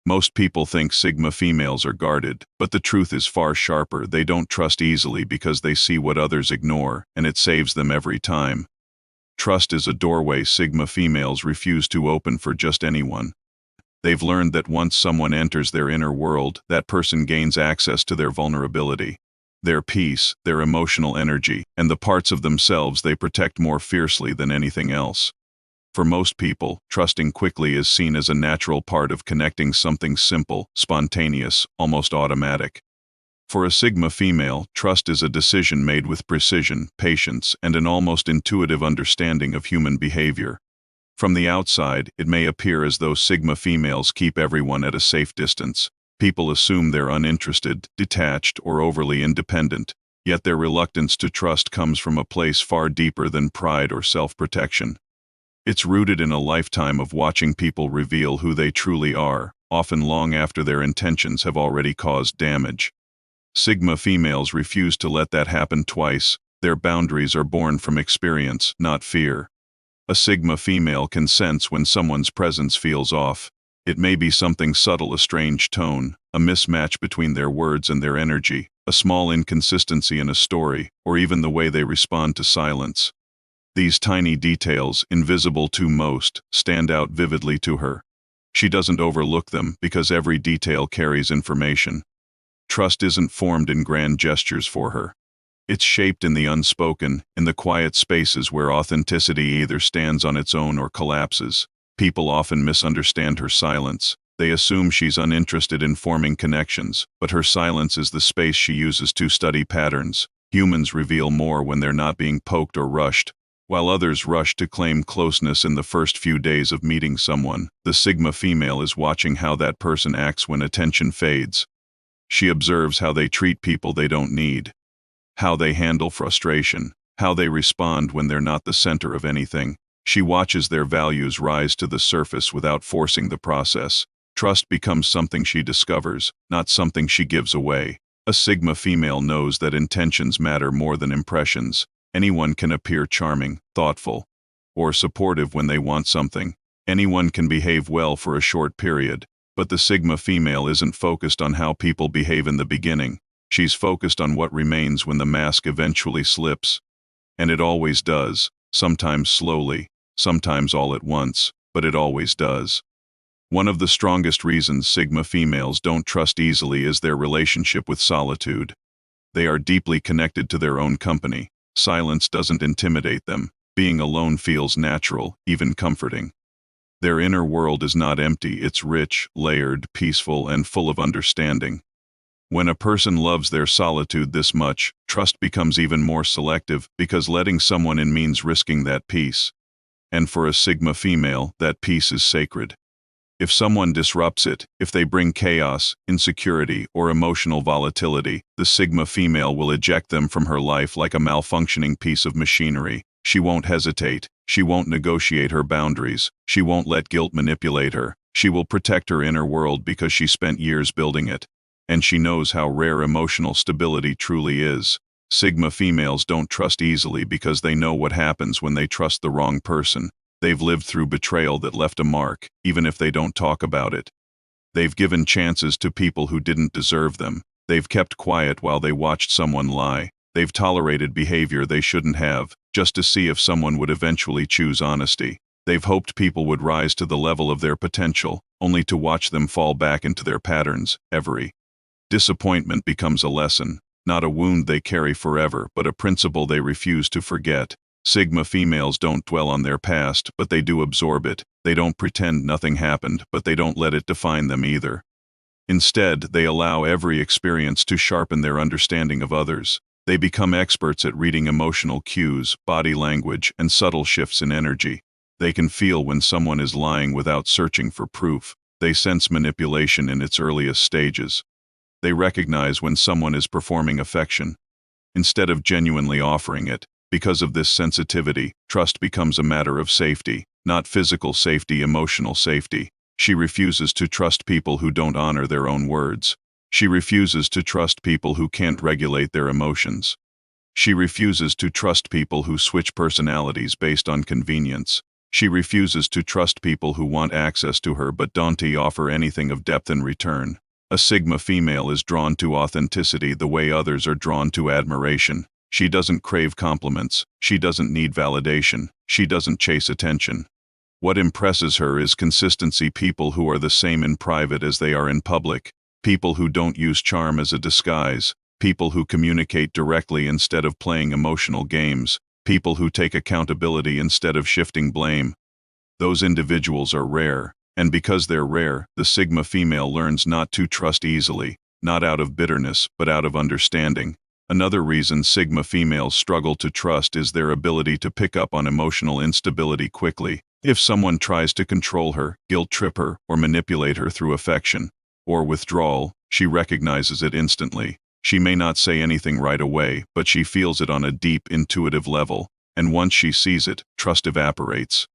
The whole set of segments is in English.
Most people think Sigma females are guarded, but the truth is far sharper. They don't trust easily because they see what others ignore, and it saves them every time. Trust is a doorway Sigma females refuse to open for just anyone. They've learned that once someone enters their inner world, that person gains access to their vulnerability, their peace, their emotional energy, and the parts of themselves they protect more fiercely than anything else. For most people, trusting quickly is seen as a natural part of connecting, something simple, spontaneous, almost automatic. For a Sigma female, trust is a decision made with precision, patience, and an almost intuitive understanding of human behavior. From the outside, it may appear as though Sigma females keep everyone at a safe distance. People assume they're uninterested, detached, or overly independent, yet their reluctance to trust comes from a place far deeper than pride or self-protection. It's rooted in a lifetime of watching people reveal who they truly are, often long after their intentions have already caused damage. Sigma females refuse to let that happen twice. Their boundaries are born from experience, not fear. A Sigma female can sense when someone's presence feels off. It may be something subtle, a strange tone, a mismatch between their words and their energy, a small inconsistency in a story, or even the way they respond to silence. These tiny details, invisible to most, stand out vividly to her. She doesn't overlook them because every detail carries information. Trust isn't formed in grand gestures for her. It's shaped in the unspoken, in the quiet spaces where authenticity either stands on its own or collapses. People often misunderstand her silence. They assume she's uninterested in forming connections, but her silence is the space she uses to study patterns. Humans reveal more when they're not being poked or rushed. While others rush to claim closeness in the first few days of meeting someone, the Sigma female is watching how that person acts when attention fades. She observes how they treat people they don't need, how they handle frustration, how they respond when they're not the center of anything. She watches their values rise to the surface without forcing the process. Trust becomes something she discovers, not something she gives away. A Sigma female knows that intentions matter more than impressions. Anyone can appear charming, thoughtful, or supportive when they want something. Anyone can behave well for a short period, but the Sigma female isn't focused on how people behave in the beginning. She's focused on what remains when the mask eventually slips. And it always does, sometimes slowly, sometimes all at once, but it always does. One of the strongest reasons Sigma females don't trust easily is their relationship with solitude. They are deeply connected to their own company. Silence doesn't intimidate them. Being alone feels natural, even comforting. Their inner world is not empty, it's rich, layered, peaceful, and full of understanding. When a person loves their solitude this much, trust becomes even more selective because letting someone in means risking that peace. And for a Sigma female, that peace is sacred. If someone disrupts it, if they bring chaos, insecurity, or emotional volatility, the Sigma female will eject them from her life like a malfunctioning piece of machinery. She won't hesitate. She won't negotiate her boundaries. She won't let guilt manipulate her. She will protect her inner world because she spent years building it. And she knows how rare emotional stability truly is. Sigma females don't trust easily because they know what happens when they trust the wrong person. They've lived through betrayal that left a mark, even if they don't talk about it. They've given chances to people who didn't deserve them. They've kept quiet while they watched someone lie. They've tolerated behavior they shouldn't have, just to see if someone would eventually choose honesty. They've hoped people would rise to the level of their potential, only to watch them fall back into their patterns. Every disappointment becomes a lesson, not a wound they carry forever, but a principle they refuse to forget. Sigma females don't dwell on their past, but they do absorb it. They don't pretend nothing happened, but they don't let it define them either. Instead, they allow every experience to sharpen their understanding of others. They become experts at reading emotional cues, body language, and subtle shifts in energy. They can feel when someone is lying without searching for proof. They sense manipulation in its earliest stages. They recognize when someone is performing affection, instead of genuinely offering it. Because of this sensitivity, trust becomes a matter of safety, not physical safety, emotional safety. She refuses to trust people who don't honor their own words. She refuses to trust people who can't regulate their emotions. She refuses to trust people who switch personalities based on convenience. She refuses to trust people who want access to her but don't offer anything of depth in return. A Sigma female is drawn to authenticity the way others are drawn to admiration. She doesn't crave compliments. She doesn't need validation. She doesn't chase attention. What impresses her is consistency, people who are the same in private as they are in public, people who don't use charm as a disguise, people who communicate directly instead of playing emotional games, people who take accountability instead of shifting blame. Those individuals are rare, and because they're rare, the Sigma female learns not to trust easily, not out of bitterness, but out of understanding. Another reason Sigma females struggle to trust is their ability to pick up on emotional instability quickly. If someone tries to control her, guilt-trip her, or manipulate her through affection or withdrawal, she recognizes it instantly. She may not say anything right away, but she feels it on a deep, intuitive level, and once she sees it, trust evaporates.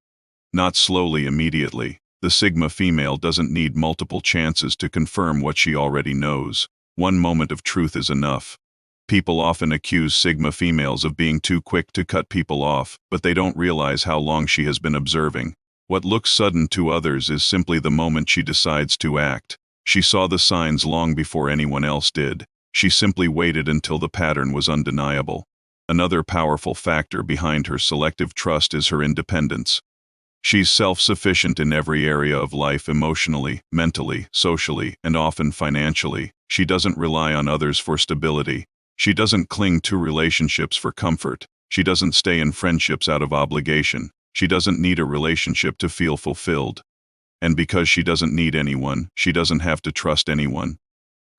Not slowly, immediately. The Sigma female doesn't need multiple chances to confirm what she already knows. One moment of truth is enough. People often accuse Sigma females of being too quick to cut people off, but they don't realize how long she has been observing. What looks sudden to others is simply the moment she decides to act. She saw the signs long before anyone else did. She simply waited until the pattern was undeniable. Another powerful factor behind her selective trust is her independence. She's self-sufficient in every area of life, emotionally, mentally, socially, and often financially. She doesn't rely on others for stability. She doesn't cling to relationships for comfort. She doesn't stay in friendships out of obligation. She doesn't need a relationship to feel fulfilled. And because she doesn't need anyone, she doesn't have to trust anyone.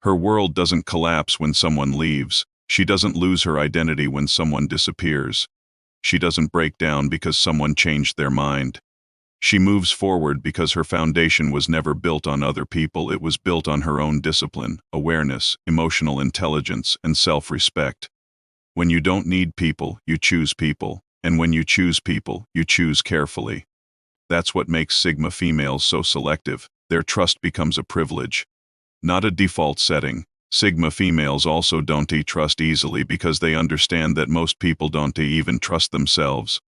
Her world doesn't collapse when someone leaves. She doesn't lose her identity when someone disappears. She doesn't break down because someone changed their mind. She moves forward because her foundation was never built on other people. It was built on her own discipline, awareness, emotional intelligence, and self-respect. When you don't need people, you choose people. And when you choose people, you choose carefully. That's what makes Sigma females so selective. Their trust becomes a privilege, not a default setting. Sigma females also don't trust easily because they understand that most people don't even trust themselves.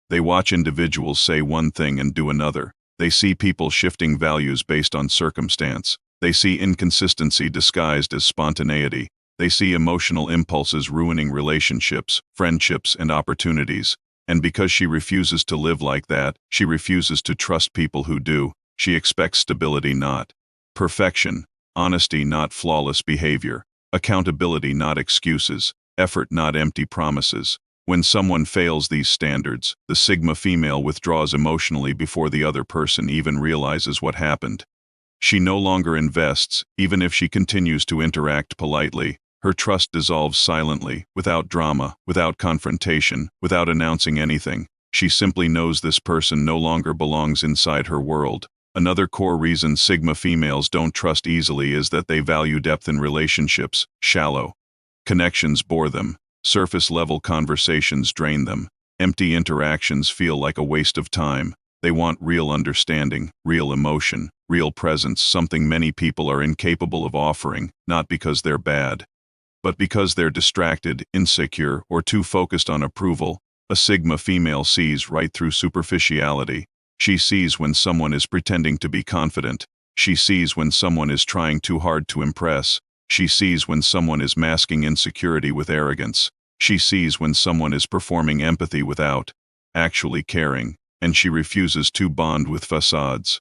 They watch individuals say one thing and do another. They see people shifting values based on circumstance. They see inconsistency disguised as spontaneity. They see emotional impulses ruining relationships, friendships, and opportunities. And because she refuses to live like that, she refuses to trust people who do. She expects stability, not perfection, honesty, not flawless behavior, accountability, not excuses, effort, not empty promises. When someone fails these standards, the Sigma female withdraws emotionally before the other person even realizes what happened. She no longer invests, even if she continues to interact politely. Her trust dissolves silently, without drama, without confrontation, without announcing anything. She simply knows this person no longer belongs inside her world. Another core reason Sigma females don't trust easily is that they value depth in relationships. Shallow connections bore them. Surface-level conversations drain them. Empty interactions feel like a waste of time. They want real understanding, real emotion, real presence, something many people are incapable of offering, not because they're bad, but because they're distracted, insecure, or too focused on approval. A Sigma female sees right through superficiality. She sees when someone is pretending to be confident. She sees when someone is trying too hard to impress. She sees when someone is masking insecurity with arrogance. She sees when someone is performing empathy without actually caring, and she refuses to bond with facades.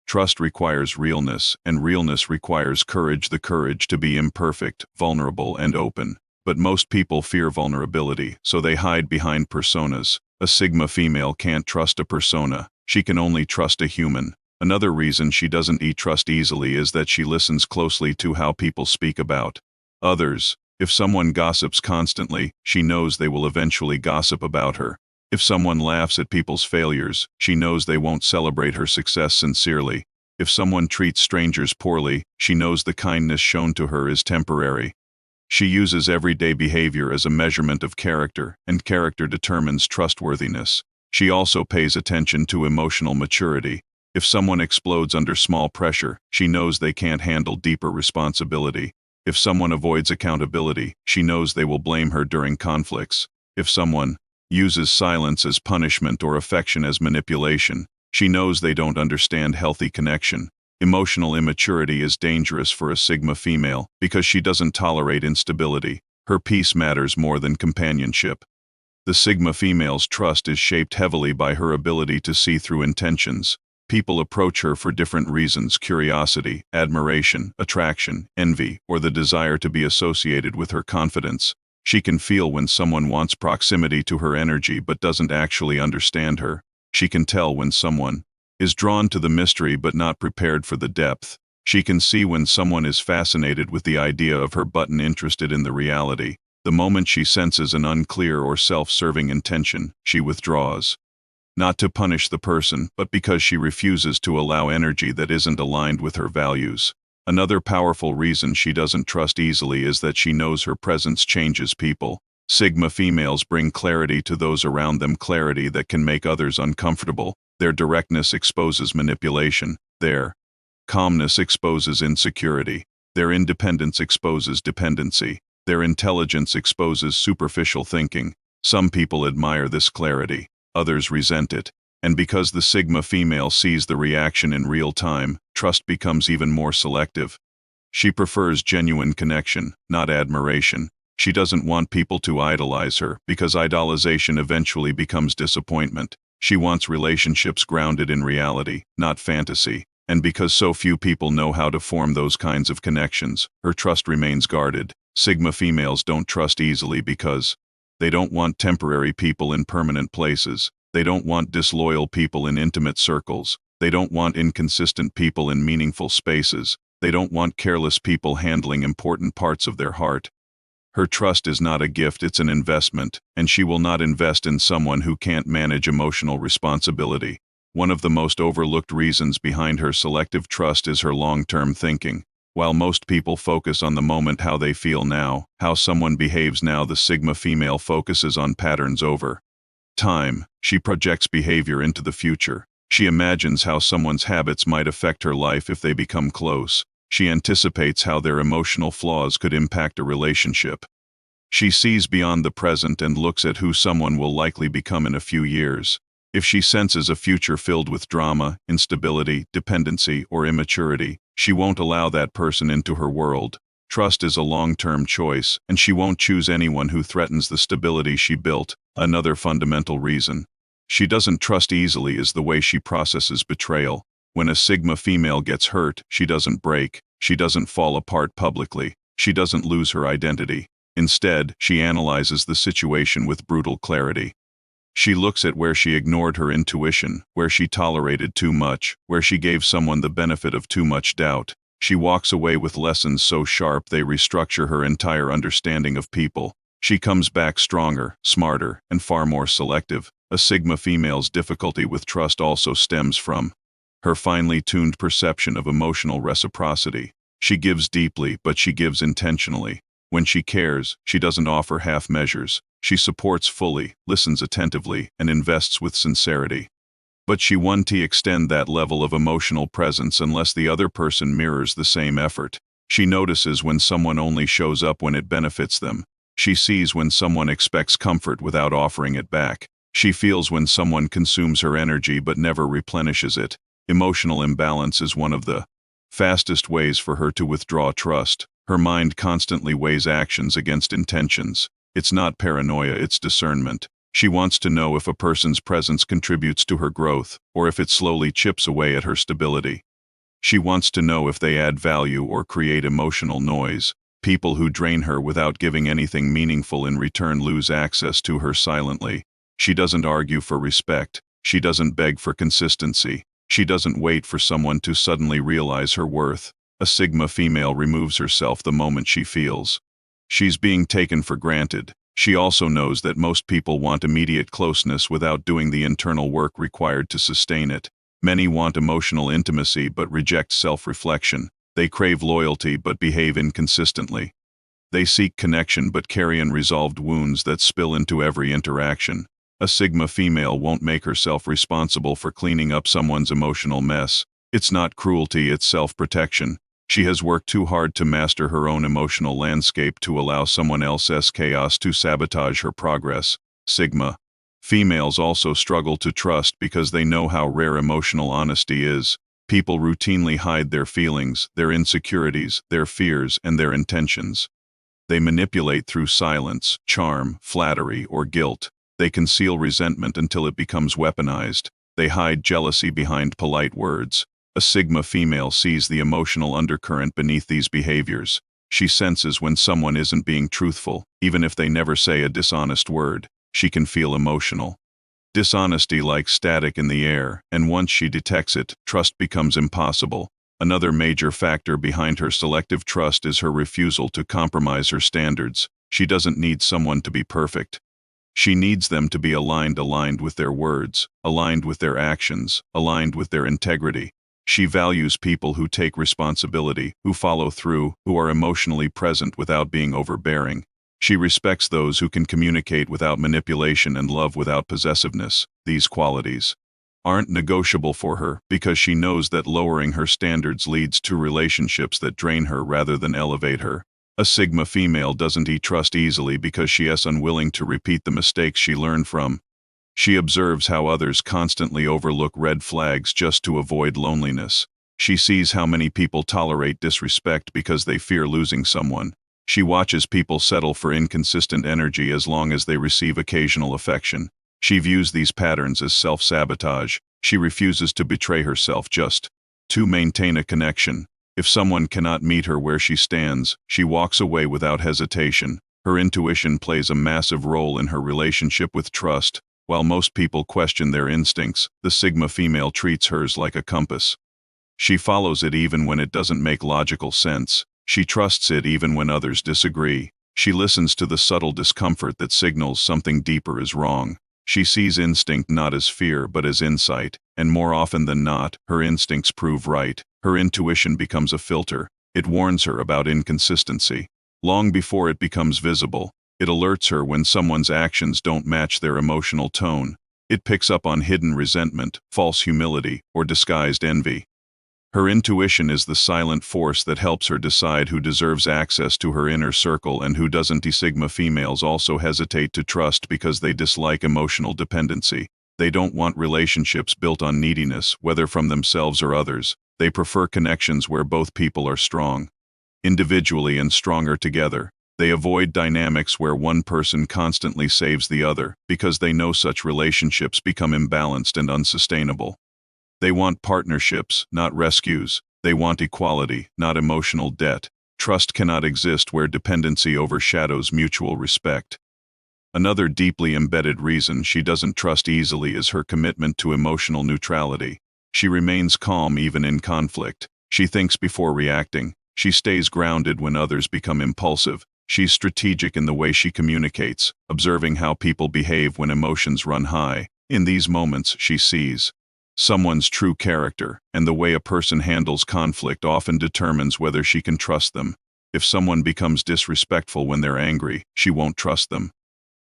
Trust requires realness, and realness requires courage, the courage to be imperfect, vulnerable, and open. But most people fear vulnerability, so they hide behind personas. A Sigma female can't trust a persona. She can only trust a human. Another reason she doesn't trust easily is that she listens closely to how people speak about others. If someone gossips constantly, she knows they will eventually gossip about her. If someone laughs at people's failures, she knows they won't celebrate her success sincerely. If someone treats strangers poorly, she knows the kindness shown to her is temporary. She uses everyday behavior as a measurement of character, and character determines trustworthiness. She also pays attention to emotional maturity. If someone explodes under small pressure, she knows they can't handle deeper responsibility. If someone avoids accountability, she knows they will blame her during conflicts. If someone uses silence as punishment or affection as manipulation. She knows they don't understand healthy connection. Emotional immaturity is dangerous for a Sigma female because she doesn't tolerate instability. Her peace matters more than companionship. The Sigma female's trust is shaped heavily by her ability to see through intentions. People approach her for different reasons: curiosity, admiration, attraction, envy, or the desire to be associated with her confidence. She can feel when someone wants proximity to her energy but doesn't actually understand her. She can tell when someone is drawn to the mystery but not prepared for the depth. She can see when someone is fascinated with the idea of her but interested in the reality. The moment she senses an unclear or self-serving intention, she withdraws. Not to punish the person, but because she refuses to allow energy that isn't aligned with her values. Another powerful reason she doesn't trust easily is that she knows her presence changes people. Sigma females bring clarity to those around them, clarity that can make others uncomfortable. Their directness exposes manipulation. Their calmness exposes insecurity. Their independence exposes dependency. Their intelligence exposes superficial thinking. Some people admire this clarity. Others resent it. And because the Sigma female sees the reaction in real time, trust becomes even more selective. She prefers genuine connection, not admiration. She doesn't want people to idolize her, because idolization eventually becomes disappointment. She wants relationships grounded in reality, not fantasy. And because so few people know how to form those kinds of connections, her trust remains guarded. Sigma females don't trust easily because they don't want temporary people in permanent places. They don't want disloyal people in intimate circles. They don't want inconsistent people in meaningful spaces. They don't want careless people handling important parts of their heart. Her trust is not a gift, it's an investment, and she will not invest in someone who can't manage emotional responsibility. One of the most overlooked reasons behind her selective trust is her long-term thinking. While most people focus on the moment, how they feel now, how someone behaves now, the Sigma female focuses on patterns over time. She projects behavior into the future. She imagines how someone's habits might affect her life if they become close. She anticipates how their emotional flaws could impact a relationship. She sees beyond the present and looks at who someone will likely become in a few years. If she senses a future filled with drama, instability, dependency, or immaturity, she won't allow that person into her world. Trust is a long-term choice, and she won't choose anyone who threatens the stability she built. Another fundamental reason she doesn't trust easily is the way she processes betrayal. When a Sigma female gets hurt, she doesn't break. She doesn't fall apart publicly. She doesn't lose her identity. Instead, she analyzes the situation with brutal clarity. She looks at where she ignored her intuition, where she tolerated too much, where she gave someone the benefit of too much doubt. She walks away with lessons so sharp they restructure her entire understanding of people. She comes back stronger, smarter, and far more selective. A Sigma female's difficulty with trust also stems from her finely tuned perception of emotional reciprocity. She gives deeply, but she gives intentionally. When she cares, she doesn't offer half measures. She supports fully, listens attentively, and invests with sincerity. But she won't extend that level of emotional presence unless the other person mirrors the same effort. She notices when someone only shows up when it benefits them. She sees when someone expects comfort without offering it back. She feels when someone consumes her energy but never replenishes it. Emotional imbalance is one of the fastest ways for her to withdraw trust. Her mind constantly weighs actions against intentions. It's not paranoia, it's discernment. She wants to know if a person's presence contributes to her growth, or if it slowly chips away at her stability. She wants to know if they add value or create emotional noise. People who drain her without giving anything meaningful in return lose access to her silently. She doesn't argue for respect. She doesn't beg for consistency. She doesn't wait for someone to suddenly realize her worth. A Sigma female removes herself the moment she feels she's being taken for granted. She also knows that most people want immediate closeness without doing the internal work required to sustain it. Many want emotional intimacy but reject self-reflection. They crave loyalty but behave inconsistently. They seek connection but carry unresolved wounds that spill into every interaction. A Sigma female won't make herself responsible for cleaning up someone's emotional mess. It's not cruelty, it's self-protection. She has worked too hard to master her own emotional landscape to allow someone else's chaos to sabotage her progress. Sigma Females also struggle to trust because they know how rare emotional honesty is. People routinely hide their feelings, their insecurities, their fears, and their intentions. They manipulate through silence, charm, flattery, or guilt. They conceal resentment until it becomes weaponized. They hide jealousy behind polite words. A Sigma female sees the emotional undercurrent beneath these behaviors. She senses when someone isn't being truthful, even if they never say a dishonest word. She can feel emotional dishonesty like static in the air, and once she detects it, trust becomes impossible. Another major factor behind her selective trust is her refusal to compromise her standards. She doesn't need someone to be perfect. She needs them to be aligned with their words, aligned with their actions, aligned with their integrity. She values people who take responsibility, who follow through, who are emotionally present without being overbearing. She respects those who can communicate without manipulation and love without possessiveness. These qualities aren't negotiable for her because she knows that lowering her standards leads to relationships that drain her rather than elevate her. A Sigma female doesn't trust easily because she is unwilling to repeat the mistakes she learned from. She observes how others constantly overlook red flags just to avoid loneliness. She sees how many people tolerate disrespect because they fear losing someone. She watches people settle for inconsistent energy as long as they receive occasional affection. She views these patterns as self-sabotage. She refuses to betray herself just to maintain a connection. If someone cannot meet her where she stands, she walks away without hesitation. Her intuition plays a massive role in her relationship with trust. While most people question their instincts, the Sigma female treats hers like a compass. She follows it even when it doesn't make logical sense. She trusts it even when others disagree. She listens to the subtle discomfort that signals something deeper is wrong. She sees instinct not as fear but as insight, and more often than not, her instincts prove right. Her intuition becomes a filter. It warns her about inconsistency. Long before it becomes visible, it alerts her when someone's actions don't match their emotional tone. It picks up on hidden resentment, false humility, or disguised envy. Her intuition is the silent force that helps her decide who deserves access to her inner circle and who doesn't. Sigma females also hesitate to trust because they dislike emotional dependency. They don't want relationships built on neediness, whether from themselves or others. They prefer connections where both people are strong, individually and stronger together. They avoid dynamics where one person constantly saves the other, because they know such relationships become imbalanced and unsustainable. They want partnerships, not rescues. They want equality, not emotional debt. Trust cannot exist where dependency overshadows mutual respect. Another deeply embedded reason she doesn't trust easily is her commitment to emotional neutrality. She remains calm even in conflict. She thinks before reacting. She stays grounded when others become impulsive. She's strategic in the way she communicates, observing how people behave when emotions run high. In these moments, she sees someone's true character, and the way a person handles conflict often determines whether she can trust them. If someone becomes disrespectful when they're angry, she won't trust them.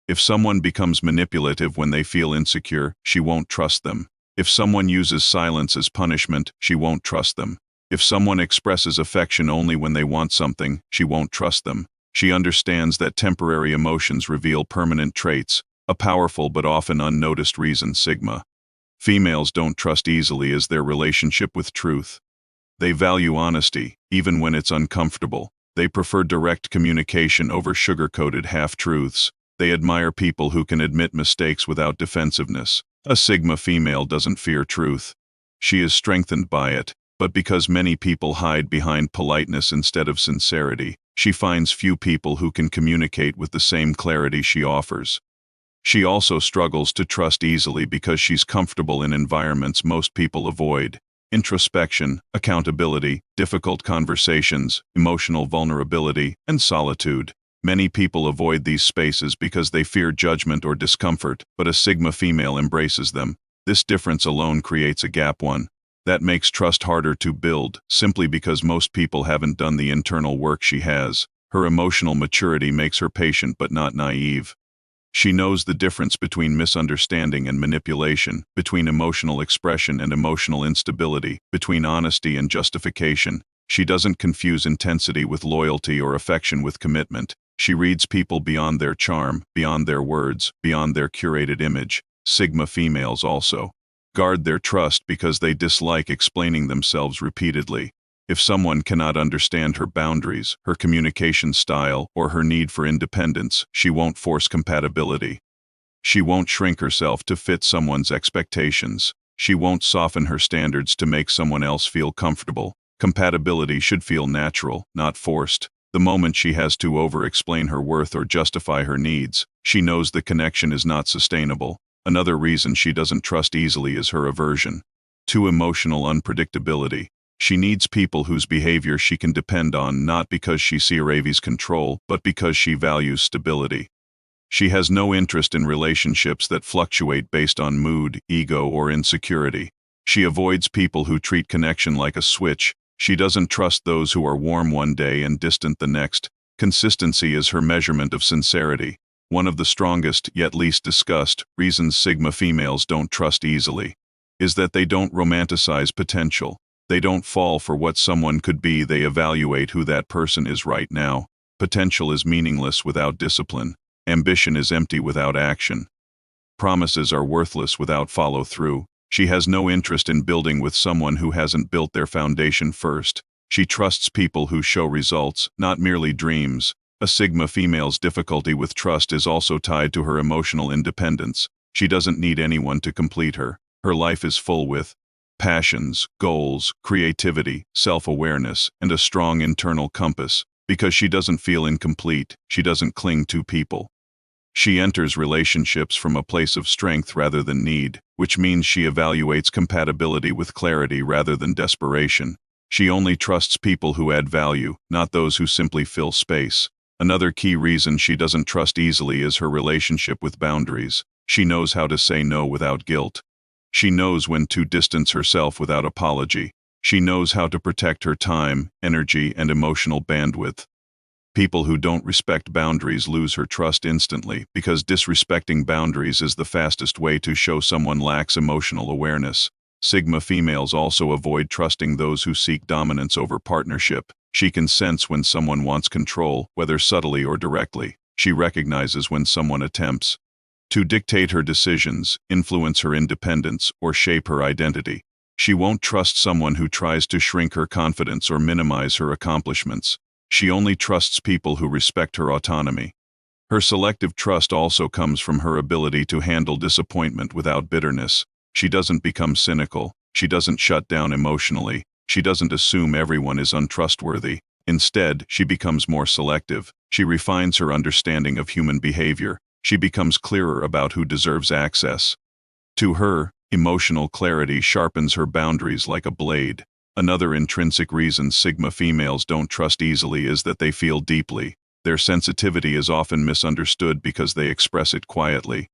If someone becomes manipulative when they feel insecure, she won't trust them. If someone uses silence as punishment, she won't trust them. If someone expresses affection only when they want something, she won't trust them. She understands that temporary emotions reveal permanent traits, a powerful but often unnoticed reason. Sigma females don't trust easily is their relationship with truth. They value honesty, even when it's uncomfortable. They prefer direct communication over sugar-coated half-truths. They admire people who can admit mistakes without defensiveness. A Sigma female doesn't fear truth. She is strengthened by it, but because many people hide behind politeness instead of sincerity, she finds few people who can communicate with the same clarity she offers. She also struggles to trust easily because she's comfortable in environments most people avoid. Introspection, accountability, difficult conversations, emotional vulnerability, and solitude. Many people avoid these spaces because they fear judgment or discomfort, but a Sigma female embraces them. This difference alone creates a gap one that makes trust harder to build, simply because most people haven't done the internal work she has. Her emotional maturity makes her patient but not naive. She knows the difference between misunderstanding and manipulation, between emotional expression and emotional instability, between honesty and justification. She doesn't confuse intensity with loyalty or affection with commitment. She reads people beyond their charm, beyond their words, beyond their curated image. Sigma females also guard their trust because they dislike explaining themselves repeatedly. If someone cannot understand her boundaries, her communication style, or her need for independence, she won't force compatibility. She won't shrink herself to fit someone's expectations. She won't soften her standards to make someone else feel comfortable. Compatibility should feel natural, not forced. The moment she has to over-explain her worth or justify her needs, she knows the connection is not sustainable. Another reason she doesn't trust easily is her aversion to emotional unpredictability. She needs people whose behavior she can depend on, not because she craves control, but because she values stability. She has no interest in relationships that fluctuate based on mood, ego, or insecurity. She avoids people who treat connection like a switch. She doesn't trust those who are warm one day and distant the next. Consistency is her measurement of sincerity. One of the strongest, yet least discussed, reasons Sigma females don't trust easily is that they don't romanticize potential. They don't fall for what someone could be, they evaluate who that person is right now. Potential is meaningless without discipline. Ambition is empty without action. Promises are worthless without follow-through. She has no interest in building with someone who hasn't built their foundation first. She trusts people who show results, not merely dreams. A Sigma female's difficulty with trust is also tied to her emotional independence. She doesn't need anyone to complete her. Her life is full with passions, goals, creativity, self-awareness, and a strong internal compass. Because she doesn't feel incomplete, she doesn't cling to people. She enters relationships from a place of strength rather than need, which means she evaluates compatibility with clarity rather than desperation. She only trusts people who add value, not those who simply fill space. Another key reason she doesn't trust easily is her relationship with boundaries. She knows how to say no without guilt. She knows when to distance herself without apology. She knows how to protect her time, energy, and emotional bandwidth. People who don't respect boundaries lose her trust instantly, because disrespecting boundaries is the fastest way to show someone lacks emotional awareness. Sigma females also avoid trusting those who seek dominance over partnership. She can sense when someone wants control, whether subtly or directly. She recognizes when someone attempts to dictate her decisions, influence her independence, or shape her identity. She won't trust someone who tries to shrink her confidence or minimize her accomplishments. She only trusts people who respect her autonomy. Her selective trust also comes from her ability to handle disappointment without bitterness. She doesn't become cynical. She doesn't shut down emotionally. She doesn't assume everyone is untrustworthy. Instead, she becomes more selective. She refines her understanding of human behavior. She becomes clearer about who deserves access. To her, emotional clarity sharpens her boundaries like a blade. Another intrinsic reason Sigma females don't trust easily is that they feel deeply. Their sensitivity is often misunderstood because they express it quietly.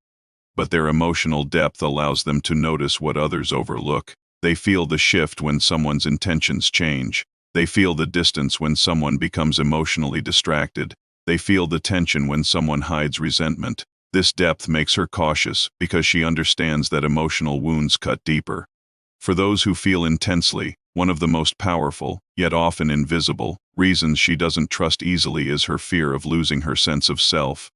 But their emotional depth allows them to notice what others overlook. They feel the shift when someone's intentions change. They feel the distance when someone becomes emotionally distracted. They feel the tension when someone hides resentment. This depth makes her cautious because she understands that emotional wounds cut deeper. For those who feel intensely, one of the most powerful, yet often invisible, reasons she doesn't trust easily is her fear of losing her sense of self.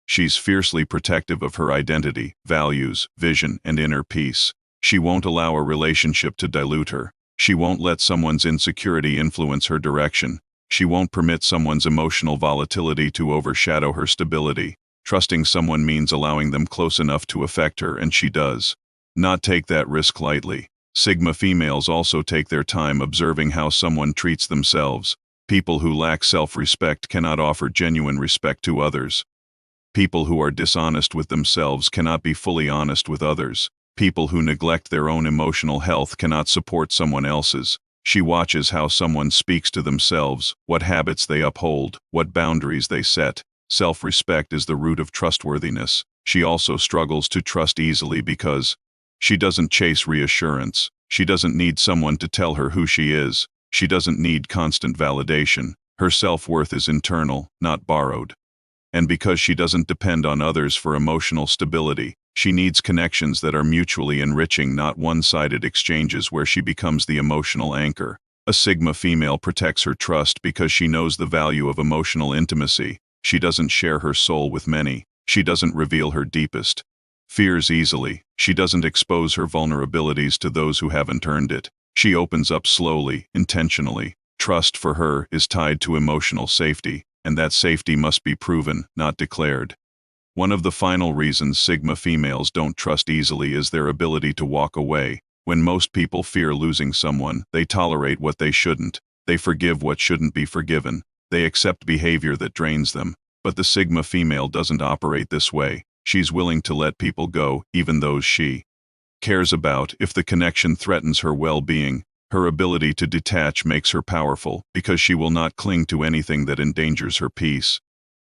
She's fiercely protective of her identity, values, vision, and inner peace. She won't allow a relationship to dilute her. She won't let someone's insecurity influence her direction. She won't permit someone's emotional volatility to overshadow her stability. Trusting someone means allowing them close enough to affect her, and she does not take that risk lightly. Sigma females also take their time observing how someone treats themselves. People who lack self-respect cannot offer genuine respect to others. People who are dishonest with themselves cannot be fully honest with others. People who neglect their own emotional health cannot support someone else's. She watches how someone speaks to themselves, what habits they uphold, what boundaries they set. Self-respect is the root of trustworthiness. She also struggles to trust easily because she doesn't chase reassurance. She doesn't need someone to tell her who she is. She doesn't need constant validation. Her self-worth is internal, not borrowed. And because she doesn't depend on others for emotional stability, she needs connections that are mutually enriching, not one-sided exchanges where she becomes the emotional anchor. A Sigma female protects her trust because she knows the value of emotional intimacy. She doesn't share her soul with many. She doesn't reveal her deepest fears easily. She doesn't expose her vulnerabilities to those who haven't earned it. She opens up slowly, intentionally. Trust for her is tied to emotional safety, and that safety must be proven, not declared. One of the final reasons Sigma females don't trust easily is their ability to walk away. When most people fear losing someone, they tolerate what they shouldn't. They forgive what shouldn't be forgiven. They accept behavior that drains them. But the Sigma female doesn't operate this way. She's willing to let people go, even those she cares about, if the connection threatens her well-being. Her ability to detach makes her powerful, because she will not cling to anything that endangers her peace.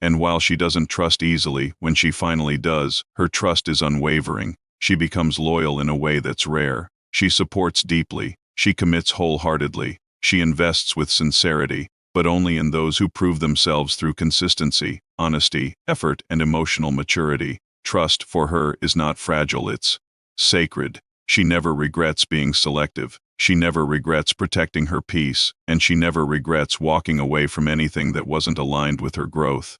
And while she doesn't trust easily, when she finally does, her trust is unwavering. She becomes loyal in a way that's rare. She supports deeply. She commits wholeheartedly. She invests with sincerity, but only in those who prove themselves through consistency, honesty, effort, and emotional maturity. Trust, for her, is not fragile, it's sacred. She never regrets being selective. She never regrets protecting her peace, and she never regrets walking away from anything that wasn't aligned with her growth.